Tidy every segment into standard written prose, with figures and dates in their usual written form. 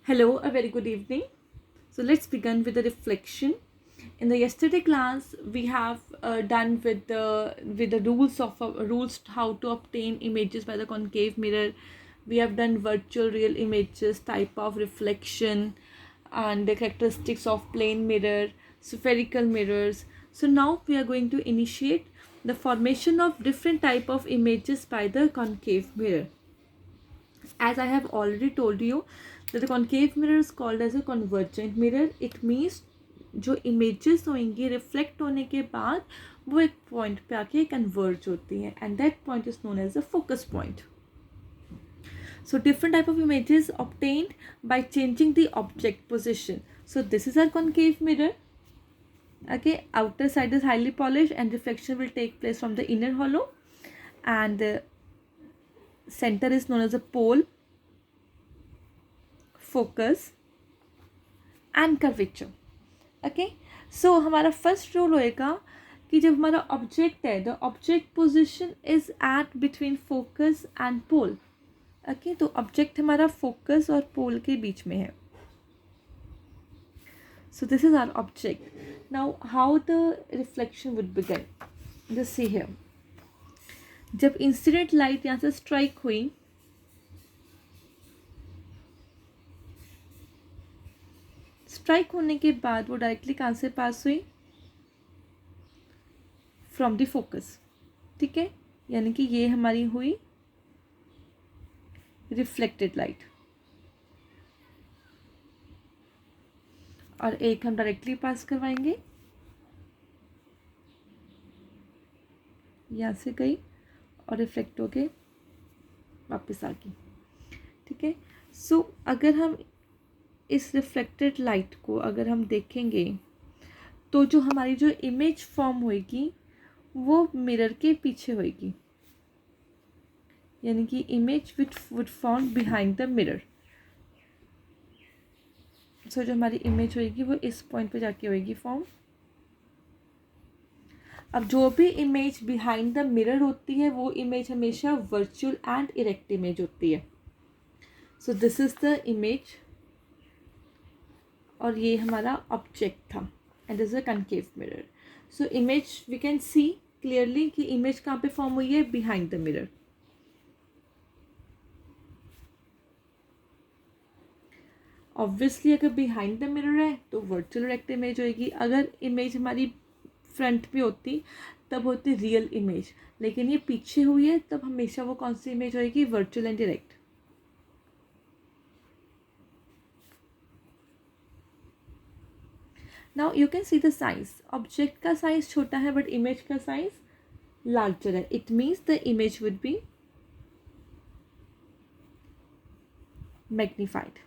Hello, a very good evening. So let's begin with the reflection. In the yesterday class, we have done with the rules how to obtain images by the concave mirror. We have done virtual real images, type of reflection, and the characteristics of plane mirror, spherical mirrors. So now we are going to initiate the formation of different type of images by the concave mirror. As I have already told you that the concave mirror is called as a convergent mirror. It means जो images होंगी reflect होने के बाद वो एक point पे आके converge होती हैं and that point is known as the focus point. So different type of images obtained by changing the object position. So this is our concave mirror. Okay, outer side is highly polished and reflection will take place from the inner hollow, and the center is known as a pole, focus and curvature. Okay, so हमारा first rule होएगा कि जब हमारा object है the object position is at between focus and pole. Okay, तो object हमारा focus और pole के बीच में है. So this is our object. Now how the reflection would begin. Just see here. जब इंसिडेंट लाइट यहाँ से स्ट्राइक हुई, स्ट्राइक होने के बाद वो डायरेक्टली कहाँ से पास हुई? From the focus. ठीक है, यानी कि ये हमारी हुई रिफ्लेक्टेड लाइट, और एक हम डायरेक्टली पास करवाएंगे, यहाँ से गई और रिफ्लेक्ट होके वापस आ गई. ठीक है, सो अगर हम इस रिफ्लेक्टेड लाइट को अगर हम देखेंगे तो जो हमारी जो इमेज फॉर्म होएगी वो मिरर के पीछे होएगी, यानी कि image which would form behind the mirror. So जो हमारी इमेज होएगी वो इस पॉइंट पे जाके होएगी फॉर्म. अब जो भी इमेज बिहाइंड द मिरर होती है वो इमेज हमेशा वर्चुअल एंड इरेक्ट इमेज होती है. So this is the image, और ये हमारा ऑब्जेक्ट था and is a concave mirror. So image we can see clearly कि इमेज कहाँ पे फॉर्म हुई है? Behind the mirror. ऑब्वियसली अगर बिहाइंड द मिरर है तो वर्चुअल इरेक्ट इमेज होएगी. अगर इमेज हमारी फ्रंट पे होती तब होती रियल इमेज, लेकिन ये पीछे हुई है तब हमेशा वो कौन सी इमेज होएगी? Virtual and erect. Now you can see the size. Object का साइज छोटा है बट इमेज का साइज लार्जर है. It means the image would be magnified.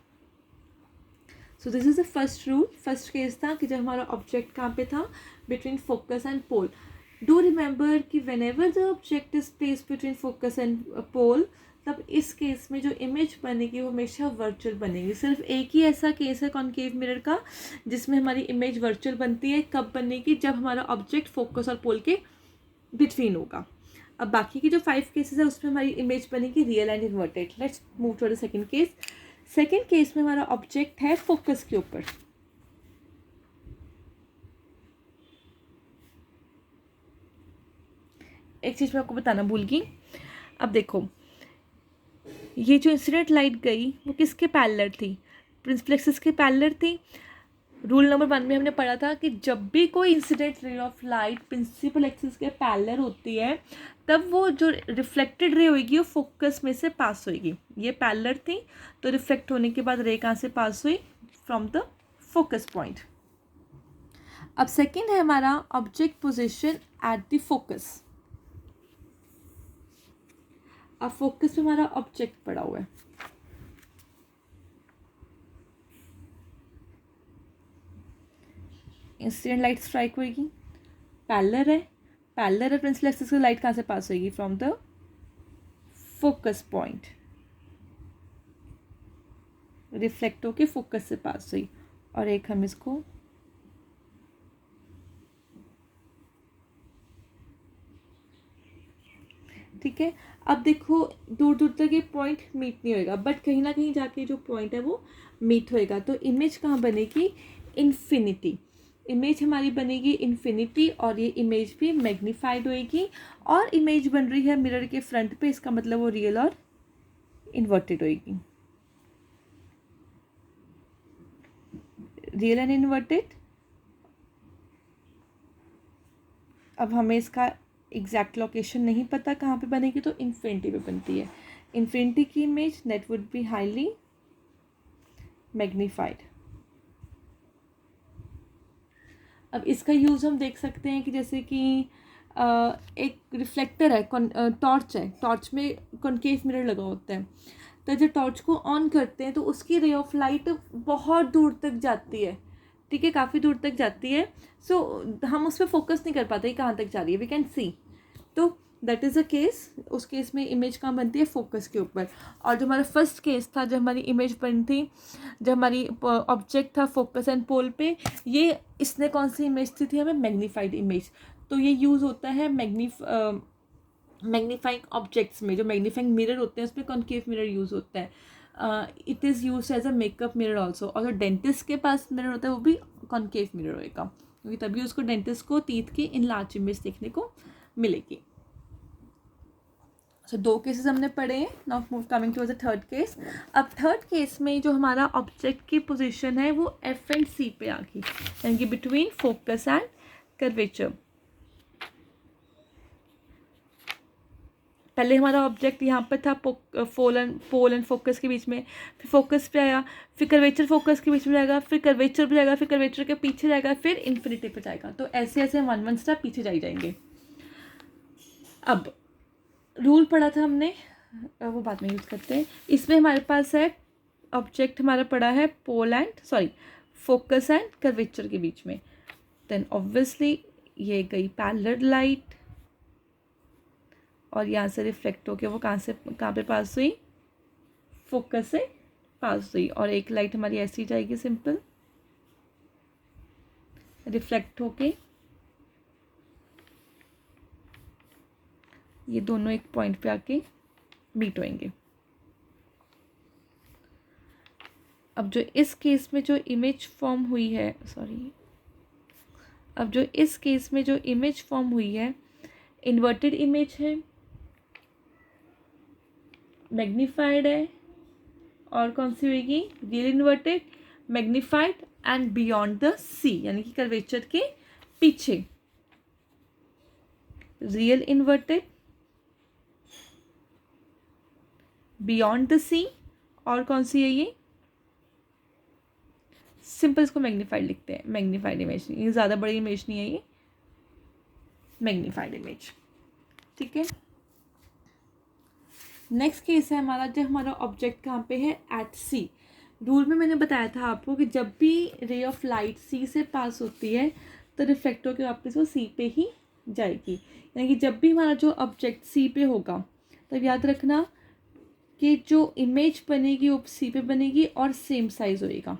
So this is the first rule. First case था कि जब हमारा ऑब्जेक्ट कहाँ पे था? Between focus and pole. Do remember कि whenever the object is place between focus and pole, तब इस केस में जो इमेज बनेगी वो हमेशा वर्चुअल बनेगी. सिर्फ एक ही ऐसा केस है कॉन्केव मिरर का जिसमें हमारी इमेज वर्चुअल बनती है. कब बनेगी? जब हमारा ऑब्जेक्ट फोकस और पोल के बिटवीन होगा. अब बाकी की जो 5 केसेस है उसमें हमारी इमेज बनेगी real and inverted. Let's move to the second case. Second case में हमारा ऑब्जेक्ट है फोकस के ऊपर. एक चीज मैं आपको बताना भूल गई. अब देखो, ये जो इंसिडेंट लाइट गई वो किसके पैरेलल थी? प्रिंसिपल एक्सिस के पैरेलल थी. रूल नंबर 1 में हमने पढ़ा था कि जब भी कोई incident ray of light principal axis के पैरेलल होती है तब वो जो रिफ्लेक्टेड रे होगी वो फोकस में से पास होगी. ये पैरेलल थी तो रिफ्लेक्ट होने के बाद रे कहाँ से पास हुई? From the focus point. अब सेकेंड है हमारा object position at the focus. अब फोकस पे हमारा ऑब्जेक्ट पड़ा हुआ है. इंसिडेंट लाइट स्ट्राइक होगी, पैरेलल है. पैरेलल है प्रिंसिपल एक्सिस की लाइट कहाँ से पास होगी? From the focus point. Reflect होके फोकस से पास हुई, और एक हम इसको ठीक ठीक है। अब देखो दूर दूर तक ये पॉइंट मीट नहीं होएगा, बट कहीं ना कहीं जाके जो पॉइंट है वो मीट होएगा। तो इमेज कहाँ बनेगी? इन्फिनिटी। इमेज हमारी बनेगी इन्फिनिटी, और ये इमेज भी मैग्नीफाइड होएगी। और इमेज बन रही है मिरर के फ्रंट पे, इसका मतलब वो रियल और इन्वर्टेड होएगी। Real and inverted. अब हमें इसका एग्जैक्ट लोकेशन नहीं पता कहाँ पे बनेगी, तो इन्फिनिटी पे बनती है। इन्फिनिटी की image that would be highly magnified. अब इसका यूज़ हम देख सकते हैं कि जैसे कि एक रिफ्लेक्टर है, टॉर्च है, टॉर्च में कॉनकेव मिरर लगा होता है। तो जब टॉर्च को ऑन करते हैं तो उसकी रे ऑफ लाइट बहुत दूर तक जाती है, ठीक है, काफ़ी दूर तक जाती है। सो हम उस पर फोकस नहीं कर पाते कहाँ तक जा रही है, वी कैन सी। तो दैट इज़ अ केस, उस केस में इमेज कहाँ बनती है? फोकस के ऊपर। और जो हमारा फर्स्ट केस था, जब हमारी इमेज बनी थी, जब हमारी ऑब्जेक्ट था फोकस एंड पोल पे, ये इसने कौन सी इमेज थी हमें? Magnified image. तो ये यूज़ होता है मैग्नीफाइंग ऑब्जेक्ट्स में। जो मैग्नीफाइंग मिरर होते हैं उसमें कॉनकेव मिरर यूज़ होता है। It is use as a makeup mirror also. और जो डेंटिस्ट के पास मिरर होता है वो भी कॉनकेव मिरर होएगा, क्योंकि तभी उसको डेंटिस्ट को टीथ की इन लार्ज इमेज देखने को मिलेगी। सो 2 केसेस हमने पढ़े हैं। Now move coming to the third case. अब थर्ड केस में जो हमारा ऑब्जेक्ट की पोजीशन है वो एफ एंड सी पे आ गई, यानी कि बिटवीन फोकस एंड कर्वेचर। पहले हमारा ऑब्जेक्ट यहाँ पर था पोल एंड फोकस के बीच में, फिर फोकस पे आया, फिर कर्वेचर फोकस के बीच में जाएगा, फिर कर्वेचर पे जाएगा, फिर कर्वेचर के पीछे जाएगा, फिर इन्फिनिटी पे जाएगा। तो ऐसे ऐसे 1 स्टेप पीछे जाएंगे। अब रूल पढ़ा था हमने, वो बाद में यूज़ करते हैं। इसमें हमारे पास है ऑब्जेक्ट हमारा पड़ा है फोकस एंड कर्वेचर के बीच में। देन ऑब्वियसली ये गई पैरेलल लाइट, और यहाँ से रिफ्लेक्ट होके वो कहाँ पे पास हुई? फोकस से पास हुई। और एक लाइट हमारी ऐसी जाएगी सिंपल, रिफ्लेक्ट होके ये दोनों एक पॉइंट पे आके मीट होंगे। अब जो इस केस में जो इमेज फॉर्म हुई है, अब जो इस केस में जो इमेज फॉर्म हुई है, इन्वर्टेड इमेज है, मैग्नीफाइड है, और कौन सी होगी? Real inverted, magnified and beyond the C, यानी कि कर्वेचर के पीछे। Real inverted, beyond the C, और कौन सी है ये? सिंपल इसको मैग्नीफाइड लिखते हैं, मैग्नीफाइड इमेज। ये ज़्यादा बड़ी इमेज नहीं है, ये मैग्नीफाइड इमेज, ठीक है। नेक्स्ट केस है हमारा, जब हमारा ऑब्जेक्ट कहाँ पे है? एट सी। रूल में मैंने बताया था आपको कि जब भी रे ऑफ लाइट सी से पास होती है तो रिफ्लेक्ट होकर वापस वो सी पे ही जाएगी। यानी कि जब भी हमारा जो ऑब्जेक्ट सी पे होगा, तब याद रखना कि जो इमेज बनेगी वो सी पे बनेगी और सेम साइज होएगा।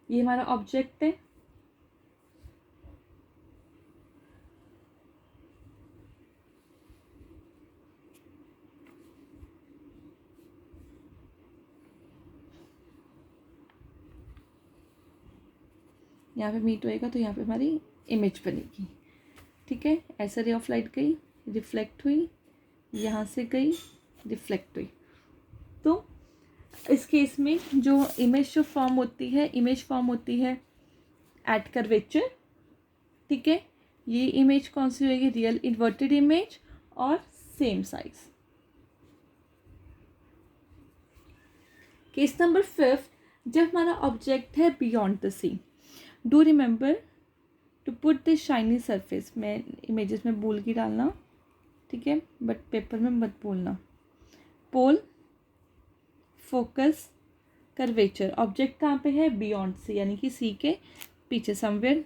ये हमारा ऑब्जेक्ट है, यहाँ पे मीट होएगा तो यहाँ पे हमारी इमेज बनेगी, ठीक है। ऐसा रे ऑफ लाइट गई, रिफ्लेक्ट हुई, यहाँ से गई, रिफ्लेक्ट हुई। तो इस केस में जो इमेज फॉर्म होती है एट कर्वेचर, ठीक है। ये इमेज कौन सी होगी? रियल इन्वर्टेड इमेज और सेम साइज। केस नंबर 5, जब हमारा ऑब्जेक्ट है beyond the C. Do remember to put the shiny surface. मैं इमेजेस में भूल के डालना, ठीक है, बट पेपर में मत भूलना। पोल, फोकस, कर्वेचर। ऑब्जेक्ट कहाँ पे है? बियॉन्ड सी, यानी कि सी के पीछे समवेयर,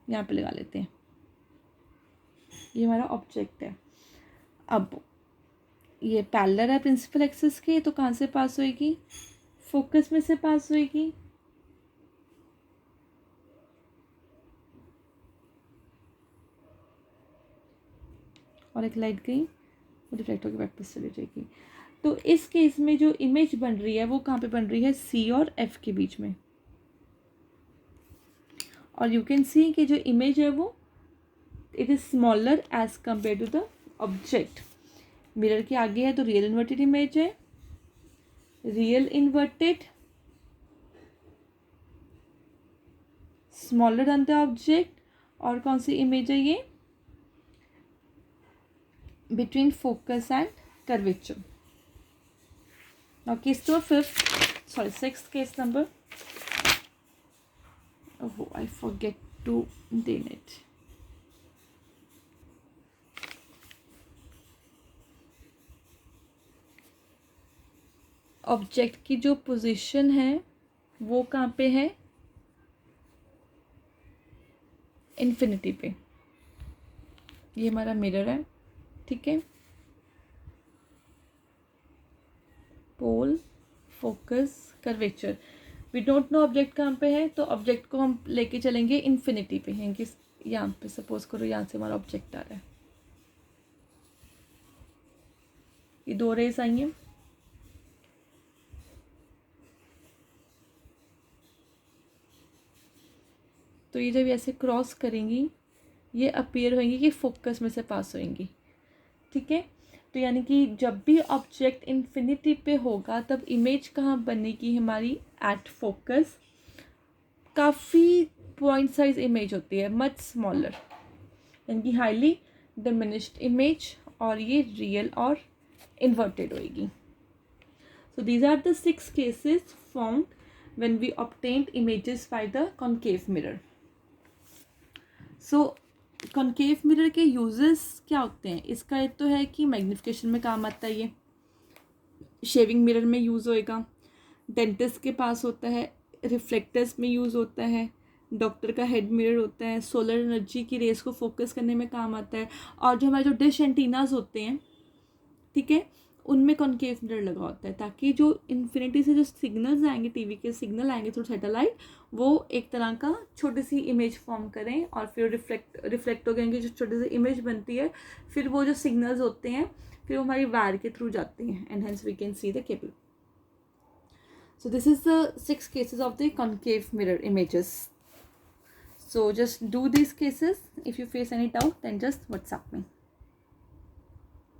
यहाँ पे लगा लेते हैं। ये हमारा ऑब्जेक्ट है। अब ये पैरेलल है प्रिंसिपल एक्सिस के, तो कहाँ से पास होएगी? फोकस में से पास होएगी, और एक लाइट गई, वो रिफ्लेक्ट होकर वापस चली जाएगी। तो इस केस में जो इमेज बन रही है वो कहाँ पे बन रही है, सी और एफ के बीच में। और यू कैन सी कि जो इमेज है वो it is smaller as compared to the object. Mirror के आगे है तो रियल इन्वर्टेड इमेज है, real inverted smaller than the object. और कौन सी इमेज है ये, between focus and curvature. Now case number fifth, sorry sixth case number, oh I forget to name it. Object की जो पोजीशन है वो कहाँ पे है, इन्फिनिटी पे। ये हमारा मिरर है, ठीक है, pole, focus, curvature. We don't know object कहाँ पे है, तो ऑब्जेक्ट को हम लेके चलेंगे इन्फिनिटी पे, हैं कि यहाँ पे सपोज करो यहाँ से हमारा ऑब्जेक्ट आ रहा है, ये दो रेस आई हैं, तो ये जब ऐसे क्रॉस करेंगी ये अपीयर होंगी कि फोकस में से पास होंगी, ठीक है। तो यानी कि जब भी ऑब्जेक्ट इन्फिनिटी पे होगा तब इमेज कहाँ बनेगी हमारी, एट फोकस। काफ़ी पॉइंट साइज इमेज होती है, मच स्मॉलर, यानी कि हाईली डिमिनिश्ड इमेज, और ये रियल और इन्वर्टेड होएगी। So these are the 6 cases found when we obtained images by the concave mirror. So concave mirror के यूजेस क्या होते हैं, इसका एक तो है कि मैग्निफिकेशन में काम आता है, ये शेविंग मिरर में यूज़ होएगा, डेंटिस्ट के पास होता है, रिफ्लेक्टर्स में यूज़ होता है, डॉक्टर का हेड मिरर होता है, सोलर एनर्जी की रेस को फोकस करने में काम आता है, और जो हमारे जो डिश एंटीनाज होते हैं, ठीक है, उनमें कॉन्केव मिरर लगा होता है, ताकि जो इन्फिनिटी से जो सिग्नल्स आएंगे, टीवी के सिग्नल आएंगे थ्रू सैटेलाइट, वो एक तरह का छोटी सी इमेज फॉर्म करें, और फिर रिफ्लेक्ट हो गएंगे, जो छोटी सी इमेज बनती है, फिर वो जो सिग्नल्स होते हैं फिर वो हमारी वायर के थ्रू जाते हैं, and hence we can see the cable. So this is the 6 cases of the concave mirror images. So just do these cases. If you face any doubt, then just WhatsApp me.